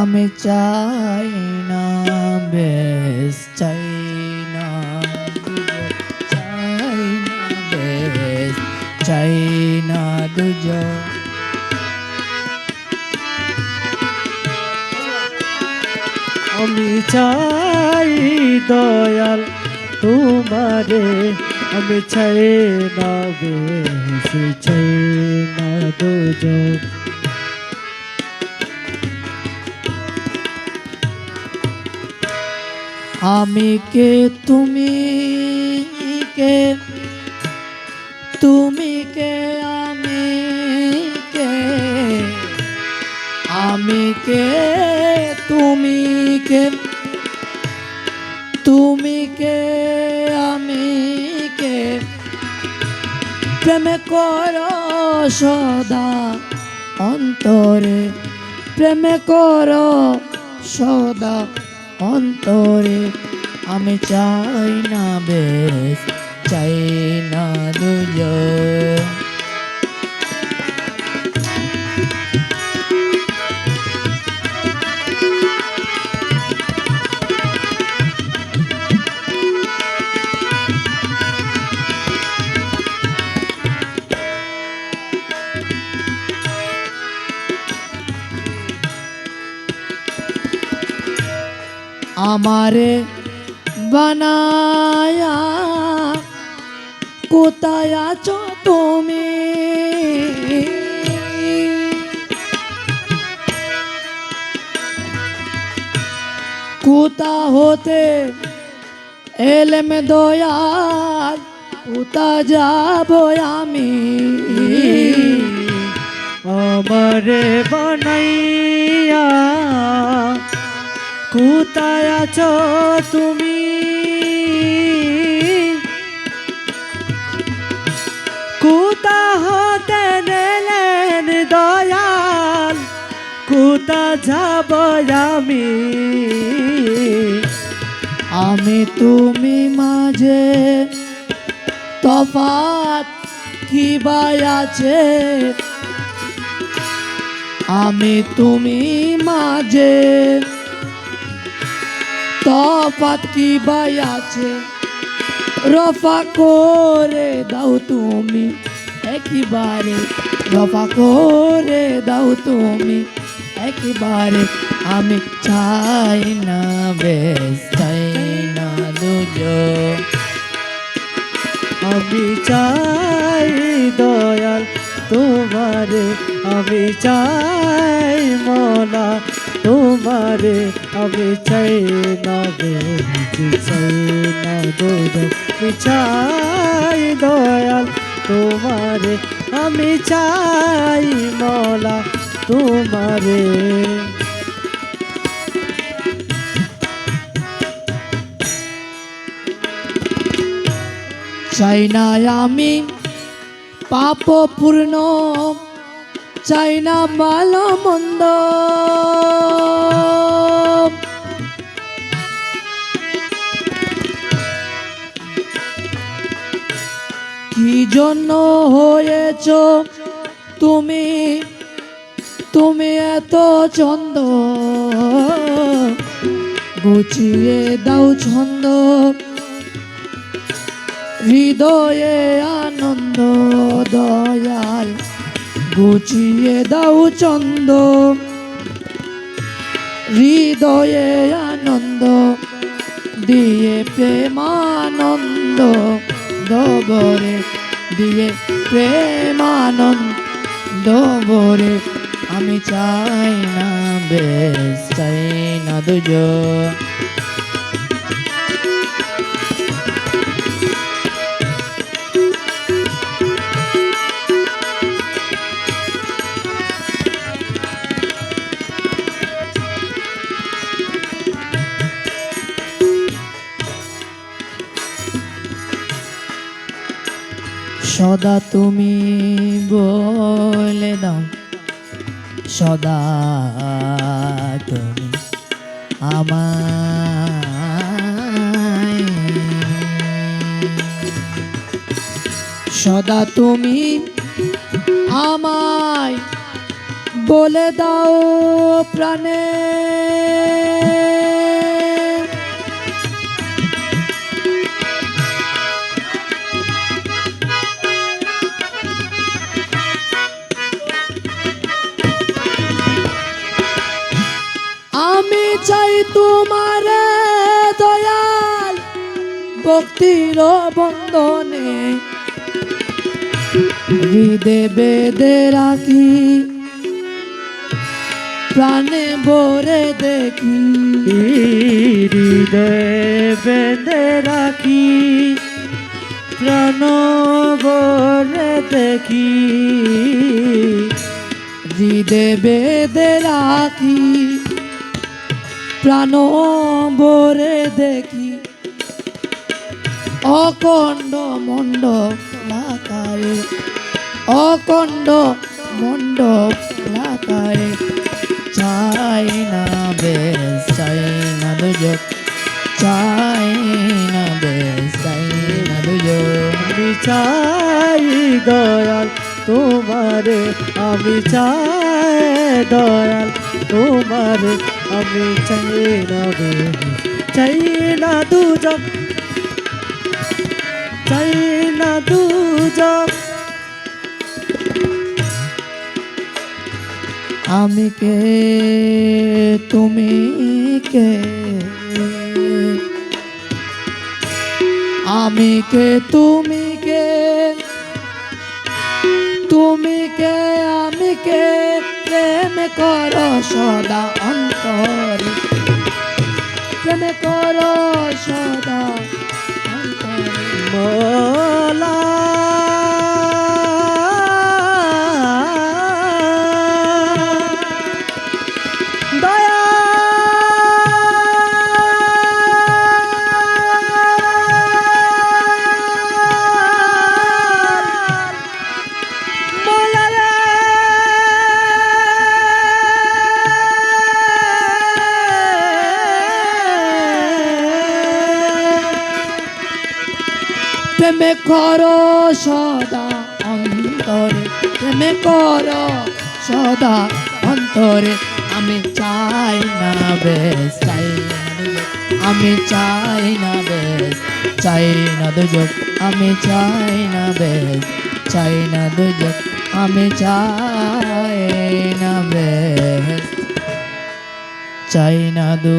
আমি চাই না বেশ, চাই না চাই না বেশ, চাই না দুজন। আমি চাই দয়াল তোমারে, আমি চাই না বেশ, চাই না দুজন। আমি কে তুমি কে, তুমি কে আমি কে, আমি কে তুমি কে, তুমি কে আমি কে, প্রেমে কর সদা অন্তরে, প্রেমে কর সদা অন্তরে। আমি চাই না বেশ, চাই না দুজন। আমারে বানায়া কোথায় আছো তুমি, কোথা হতে এলেম দয়াল, কোথা যাব আমি। আমারে বানাইয়া কোথায় আছো তুমি, কোথা হতে এলেন দয়াল, কোথা যাব আমি। আমি তুমি মাঝে তফাৎ কি বাই আছে, আমি তুমি মাঝে তফাৎ কি বাই আছে। রফা করে দাও তুমি একেবারে, রফা করে দাও তুমি একেবারে। আমি চাই না বেশ, চাই না দুজন। আমি চাই দয়াল তোমারে, আমি চাই মলা তোমারে, আমি চাই না বেশ, চাই না দুজন। আমি চাই দয়াল তোমারে, আমি চাই মলা তোমারে। চাই না আমি পাপ পূর্ণ, চাই না ভালো মন্দ, কি জন্য হয়েছ তুমি, তুমি এত ছন্দ, গুছিয়ে দাও ছন্দ, হৃদয়ে আনন্দ দয়াল, গুছিয়ে দাও ছন্দ, হৃদয়ে আনন্দ দিয়ে প্রেমানন্দ ভরে, দিয়ে প্রেমানন্দ ভরে। আমি চাই না বেশ, চাই না দুজন। সদা তুমি বলে দাও, সদা তুমি আমায়, সদা তুমি আমায় বলে দাও প্রাণে আমি চাই তোমার দয়াল ভক্তির বন্ধনে হৃদে বেদে রাখি প্রাণে ভরে দেখি হৃদয়ে বেঁধে রাখি প্রাণ ভরে দেখি হৃদে বেদে রাখি প্রাণ ভরে দেখি অখণ্ড মণ্ডপ লাকারে অখণ্ড মণ্ডপ লাকারে চাই না বেশ চাই না দুজক চাই না বেশ চাই না দুজক আমি চাই দয়াল তোমারে আমি চাই দয়াল তোমারে আমি চাই না চাই না দুজন চাই না দুজন আমি কে তুমি কে আমি কে তুমি কে তুমি কে আমি কে প্রেম করো সদা অন্তরে প্রেম করো সদা অন্তরে মোলা দয়া মোলা রে প্রেমে করো সদা অন্তরে প্রেমে করো সদা অন্তরে আমি চাই না বেশ চাই না দুজক আমি চাই না বেশ চাই না দুজক আমি চাই না বেশ চাই না দুজক আমি চাই না বেশ চাই না দু